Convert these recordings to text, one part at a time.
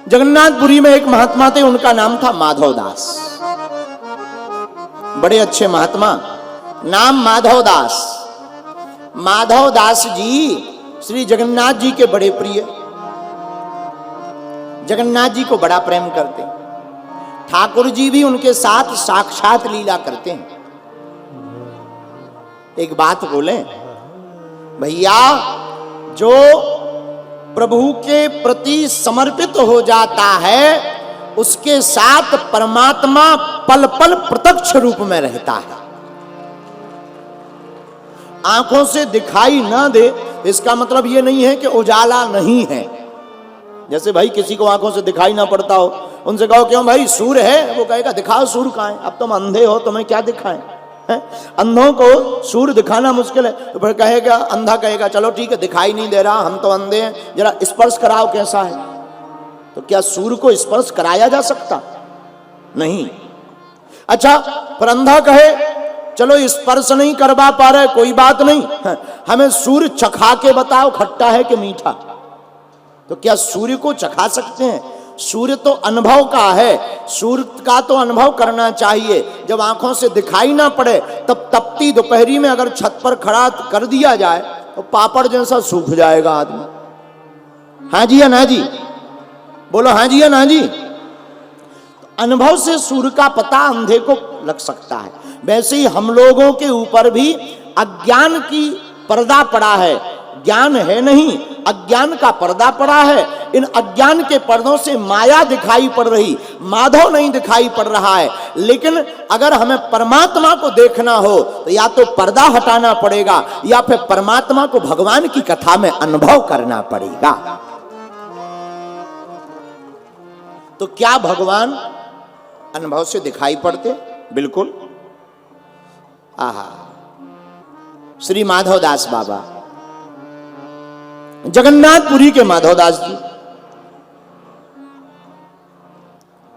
जगन्नाथपुरी में एक महात्मा थे, उनका नाम था माधव दास। बड़े अच्छे महात्मा, नाम माधव दास। माधव दास जी श्री जगन्नाथ जी के बड़े प्रिय, जगन्नाथ जी को बड़ा प्रेम करते। ठाकुर जी भी उनके साथ साक्षात लीला करते हैं। एक बात बोले भैया, जो प्रभु के प्रति समर्पित हो जाता है उसके साथ परमात्मा पल पल प्रत्यक्ष रूप में रहता है। आंखों से दिखाई ना दे इसका मतलब यह नहीं है कि उजाला नहीं है। जैसे भाई किसी को आंखों से दिखाई ना पड़ता हो, उनसे कहो क्यों भाई सूर्य है, वो कहेगा दिखाओ सूर्य कहां है। अब तुम अंधे हो, तुम्हें क्या दिखाएं? अंधों को सूर्य दिखाना मुश्किल है, तो फिर कहेगा, अंधा कहेगा चलो ठीक है दिखाई नहीं दे रहा, हम तो अंधे हैं, जरा स्पर्श कराओ कैसा है। तो क्या सूर्य को स्पर्श कराया जा सकता? नहीं। अच्छा, पर अंधा कहे चलो स्पर्श नहीं करवा पा रहे, कोई बात नहीं, हमें सूर्य चखा के बताओ खट्टा है कि मीठा। तो क्या सूर्य को चखा सकते हैं? सूर्य तो अनुभव का है, सूर्य का तो अनुभव करना चाहिए। जब आंखों से दिखाई ना पड़े तब तपती दोपहरी में अगर छत पर खड़ा कर दिया जाए तो पापड़ जैसा सूख जाएगा आदमी। हाँ जी या ना जी? बोलो हाँ जी या ना जी? अनुभव से सूर्य का पता अंधे को लग सकता है। वैसे ही हम लोगों के ऊपर भी अज्ञान की पर्दा पड़ा है, ज्ञान है नहीं, अज्ञान का पर्दा पड़ा है। इन अज्ञान के पर्दों से माया दिखाई पड़ रही, माधव नहीं दिखाई पड़ रहा है। लेकिन अगर हमें परमात्मा को देखना हो तो या तो पर्दा हटाना पड़ेगा या फिर परमात्मा को भगवान की कथा में अनुभव करना पड़ेगा। तो क्या भगवान अनुभव से दिखाई पड़ते? बिल्कुल। आहा, श्री माधवदास बाबा, जगन्नाथपुरी के माधवदास जी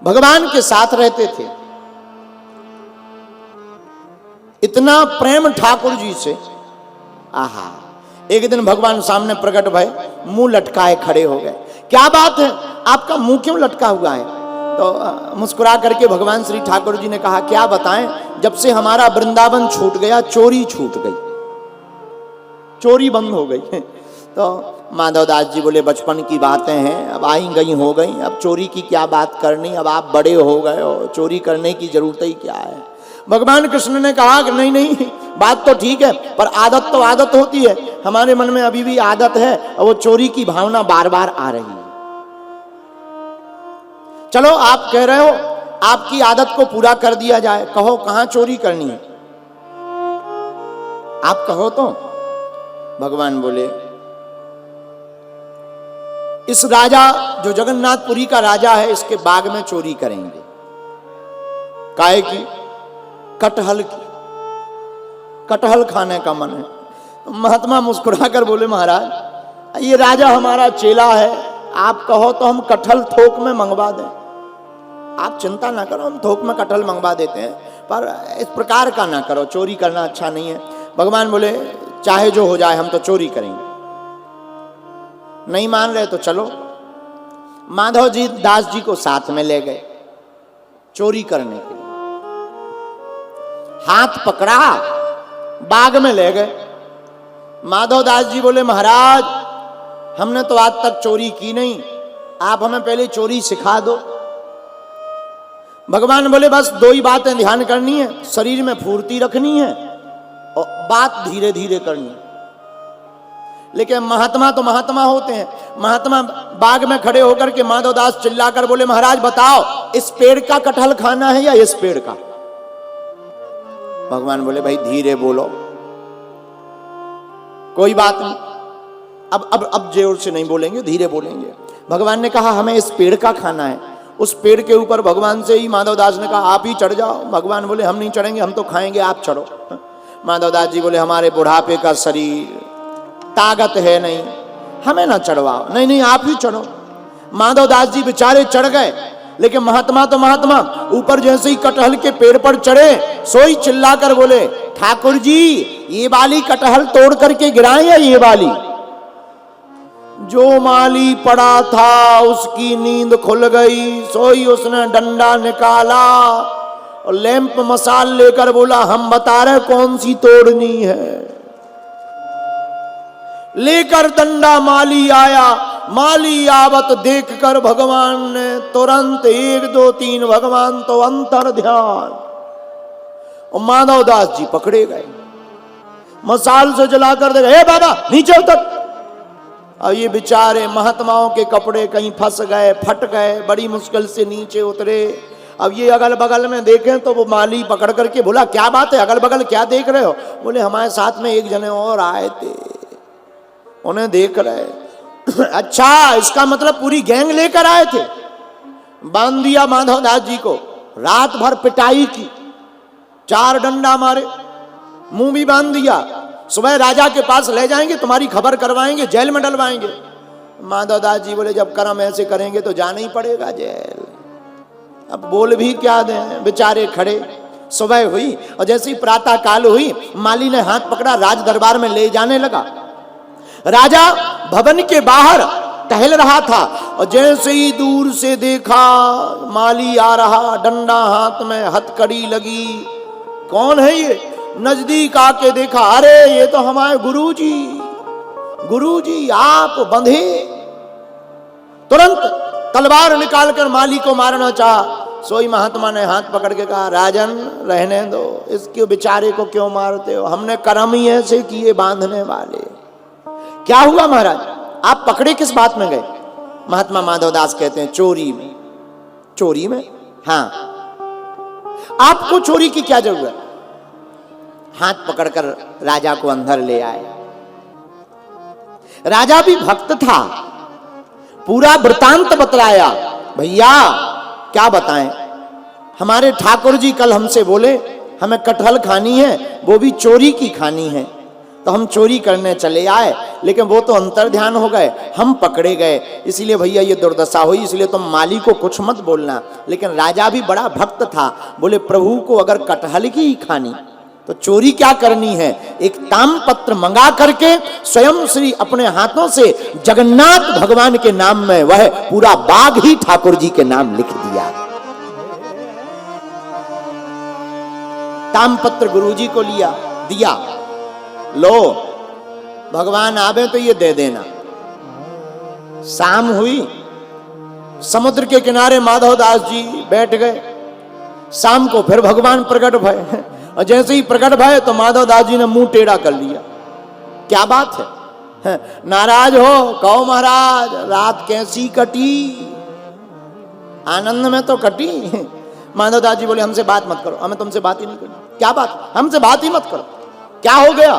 भगवान के साथ रहते थे। इतना प्रेम ठाकुर जी से, आहा। एक दिन भगवान सामने प्रकट भय, मुंह लटकाए खड़े हो गए। क्या बात है, आपका मुंह क्यों लटका हुआ है? तो मुस्कुरा करके भगवान श्री ठाकुर जी ने कहा क्या बताएं, जब से हमारा वृंदावन छूट गया, चोरी छूट गई, चोरी बंद हो गई। तो माधवदास जी बोले बचपन की बातें हैं, अब आई गई हो गई, अब चोरी की क्या बात करनी, अब आप बड़े हो गए हो, चोरी करने की जरूरत ही क्या है। भगवान कृष्ण ने कहा कि नहीं नहीं, बात तो ठीक है, पर आदत तो आदत होती है, हमारे मन में अभी भी आदत है और वो चोरी की भावना बार बार आ रही है। चलो आप कह रहे हो आपकी आदत को पूरा कर दिया जाए, कहो कहां चोरी करनी है, आप कहो तो। भगवान बोले इस राजा जो जगन्नाथपुरी का राजा है, इसके बाग में चोरी करेंगे। काहे की? कटहल की, कटहल खाने का मन है। महात्मा मुस्कुरा कर बोले महाराज ये राजा हमारा चेला है, आप कहो तो हम कटहल थोक में मंगवा दें। आप चिंता ना करो, हम थोक में कटहल मंगवा देते हैं, पर इस प्रकार का ना करो, चोरी करना अच्छा नहीं है। भगवान बोले चाहे जो हो जाए हम तो चोरी करेंगे। नहीं मान रहे तो चलो। माधव जी दास जी को साथ में ले गए चोरी करने के लिए। हाथ पकड़ा, बाग में ले गए। माधव दास जी बोले महाराज हमने तो आज तक चोरी की नहीं, आप हमें पहले चोरी सिखा दो। भगवान बोले बस दो ही बातें ध्यान करनी है, शरीर में फुर्ती रखनी है और बात धीरे धीरे करनी है। लेकिन महात्मा तो महात्मा होते हैं। महात्मा बाग में खड़े होकर के माधवदास चिल्लाकर बोले महाराज बताओ इस पेड़ का कटहल खाना है या इस पेड़ का? भगवान बोले भाई धीरे बोलो, कोई बात नहीं, अब जोर से नहीं बोलेंगे, धीरे बोलेंगे। भगवान ने कहा हमें इस पेड़ का खाना है। उस पेड़ के ऊपर भगवान से ही माधवदास ने कहा आप ही चढ़ जाओ। भगवान बोले हम नहीं चढ़ेंगे, हम तो खाएंगे, आप चढ़ो। माधवदास जी बोले हमारे बुढ़ापे का शरीर, ताकत है नहीं, हमें ना चढ़वाओ। नहीं नहीं आप ही चढ़ो। माधवदास जी बेचारे चढ़ गए, लेकिन महात्मा तो महात्मा ऊपर जैसे ही कटहल के पेड़ पर चढ़े सोई चिल्लाकर बोले ठाकुर जी ये वाली कटहल तोड़ करके गिराएं या ये वाली? जो माली पड़ा था उसकी नींद खुल गई, सोई उसने डंडा निकाला और लैंप मसाल लेकर बोला हम बता रहे कौन सी तोड़नी है। लेकर डंडा माली आया, माली आवत देखकर भगवान ने तुरंत 1 2 3 भगवान तो अंतर ध्यान, और माधव दास जी पकड़े गए, मसाल से जलाकर देखा, हे बाबा नीचे उतर। अब ये बेचारे महात्माओं के कपड़े कहीं फंस गए, फट गए, बड़ी मुश्किल से नीचे उतरे। अब ये अगल बगल में देखें तो वो माली पकड़ करके बोला क्या बात है, अगल बगल क्या देख रहे हो? बोले हमारे साथ में एक जने और आए थे, उन्हें देख रहे। अच्छा, इसका मतलब पूरी गैंग लेकर आए थे। बांध दिया माधव दास जी को, रात भर पिटाई की, 4 डंडा मारे, मुंह भी बांध दिया। सुबह राजा के पास ले जाएंगे, तुम्हारी खबर करवाएंगे, जेल में डलवाएंगे। माधव दास जी बोले जब कर्म ऐसे करेंगे तो जाना ही पड़ेगा जेल, अब बोल भी क्या दें। बेचारे खड़े। सुबह हुई और जैसे ही प्रातः काल हुई, माली ने हाथ पकड़ा, राज दरबार में ले जाने लगा। राजा भवन के बाहर टहल रहा था और जैसे ही दूर से देखा माली आ रहा, डंडा हाथ में, हथकड़ी लगी। कौन है ये? नजदीक आके देखा, अरे ये तो हमारे गुरुजी आप बंधे। तुरंत तलवार निकालकर माली को मारना चाहा। सोई महात्मा ने हाथ पकड़ के कहा राजन रहने दो, इसके बेचारे को क्यों मारते हो, हमने कर्म ही ऐसे किए बांधने वाले। क्या हुआ महाराज, आप पकड़े किस बात में गए? महात्मा माधवदास कहते हैं चोरी में। चोरी में? हाँ। आपको चोरी की क्या जरूरत? हाथ पकड़कर राजा को अंदर ले आए। राजा भी भक्त था, पूरा वृतांत बतलाया। भैया क्या बताएं, हमारे ठाकुर जी कल हमसे बोले हमें कटहल खानी है, वो भी चोरी की खानी है, तो हम चोरी करने चले आए, लेकिन वो तो अंतर ध्यान हो गए, हम पकड़े गए, इसीलिए भैया ये दुर्दशा हुई, इसलिए तुम माली को कुछ मत बोलना। लेकिन राजा भी बड़ा भक्त था, बोले प्रभु को अगर कटहल की ही खानी तो चोरी क्या करनी है। एक तामपत्र मंगा करके स्वयं श्री अपने हाथों से जगन्नाथ भगवान के नाम में वह पूरा बाग ही ठाकुर जी के नाम लिख दिया। तामपत्र गुरुजी को लिया, दिया, लो भगवान आवे तो ये दे देना। शाम हुई, समुद्र के किनारे माधवदास जी बैठ गए। शाम को फिर भगवान प्रकट भय, और जैसे ही प्रकट भय तो माधवदास जी ने मुंह टेढ़ा कर लिया। क्या बात है? नाराज हो? कहो महाराज रात कैसी कटी? आनंद में तो कटी। माधवदास जी बोले हमसे बात मत करो, हमें तुमसे बात ही नहीं करनी। क्या बात? हमसे बात ही मत करो। क्या हो गया?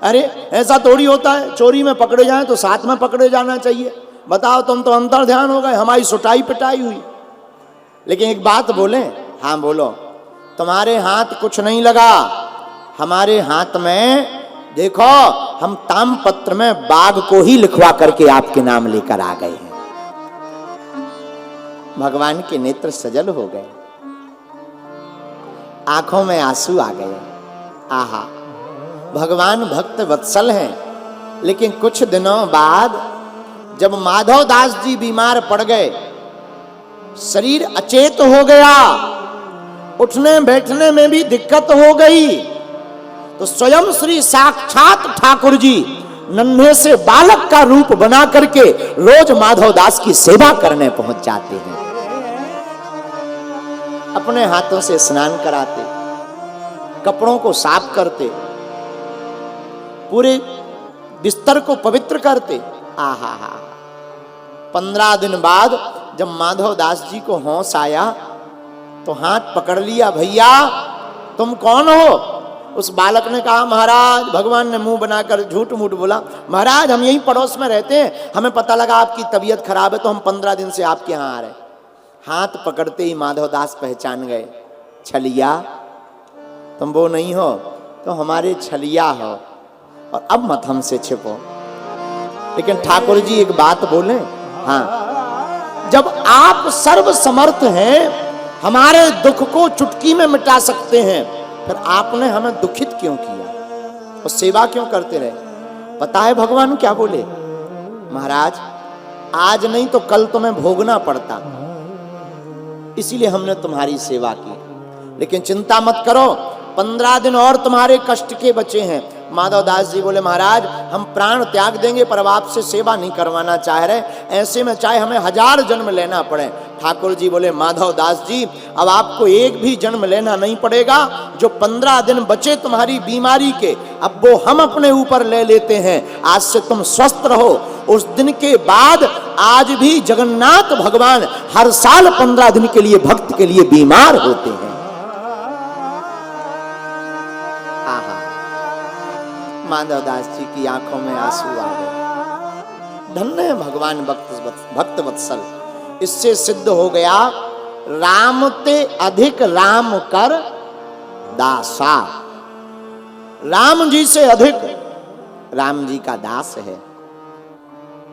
अरे ऐसा थोड़ी होता है, चोरी में पकड़े जाएं तो साथ में पकड़े जाना चाहिए। बताओ, तुम तो अंतर ध्यान हो गए, हमारी सुटाई पिटाई हुई। लेकिन एक बात बोले? हाँ बोलो। तुम्हारे हाथ कुछ नहीं लगा, हमारे हाथ में देखो हम तामपत्र में बाग को ही लिखवा करके आपके नाम लेकर आ गए हैं। भगवान के नेत्र सजल हो गए, आंखों में आंसू आ गए। आहा, भगवान भक्त वत्सल हैं। लेकिन कुछ दिनों बाद जब माधवदास जी बीमार पड़ गए, शरीर अचेत हो गया, उठने बैठने में भी दिक्कत हो गई, तो स्वयं श्री साक्षात ठाकुर जी नन्हे से बालक का रूप बना करके रोज माधवदास की सेवा करने पहुंच जाते हैं। अपने हाथों से स्नान कराते, कपड़ों को साफ करते, पूरे बिस्तर को पवित्र करते। आहा हा। 15 दिन बाद जब माधवदास जी को होश आया तो हाथ पकड़ लिया, भैया तुम कौन हो? उस बालक ने कहा महाराज, भगवान ने मुंह बनाकर झूठ मूठ बोला, महाराज हम यहीं पड़ोस में रहते हैं, हमें पता लगा आपकी तबीयत खराब है तो हम 15 दिन से आपके यहाँ आ रहे। हाथ पकड़ते ही माधवदास पहचान गए, छलिया तुम वो नहीं हो तो हमारे छलिया हो, और अब मत हमसे छिपो। लेकिन ठाकुर जी एक बात बोले, हाँ, जब आप सर्व समर्थ हैं, हमारे दुख को चुटकी में मिटा सकते हैं, फिर आपने हमें दुखित क्यों किया और सेवा क्यों करते रहे? पता है भगवान क्या बोले? महाराज आज नहीं तो कल तुम्हें भोगना पड़ता, इसीलिए हमने तुम्हारी सेवा की, लेकिन चिंता मत करो, 15 दिन और तुम्हारे कष्ट के बचे हैं। माधव दास जी बोले महाराज हम प्राण त्याग देंगे पर अब आपसे सेवा नहीं करवाना चाह रहे, ऐसे में चाहे हमें 1000 जन्म लेना पड़े। ठाकुर जी बोले माधव दास जी अब आपको एक भी जन्म लेना नहीं पड़ेगा, जो 15 दिन बचे तुम्हारी बीमारी के अब वो हम अपने ऊपर ले लेते हैं। आज से तुम स्वस्थ रहो। उस दिन के बाद आज भी जगन्नाथ भगवान हर साल 15 दिन के लिए भक्त के लिए बीमार होते हैं। माधव दास जी की आंखों में आंसू आ गए। धन्य है भगवान भक्त वत्सल। इससे सिद्ध हो गया राम ते अधिक राम कर दासा। राम जी से अधिक राम जी का दास है।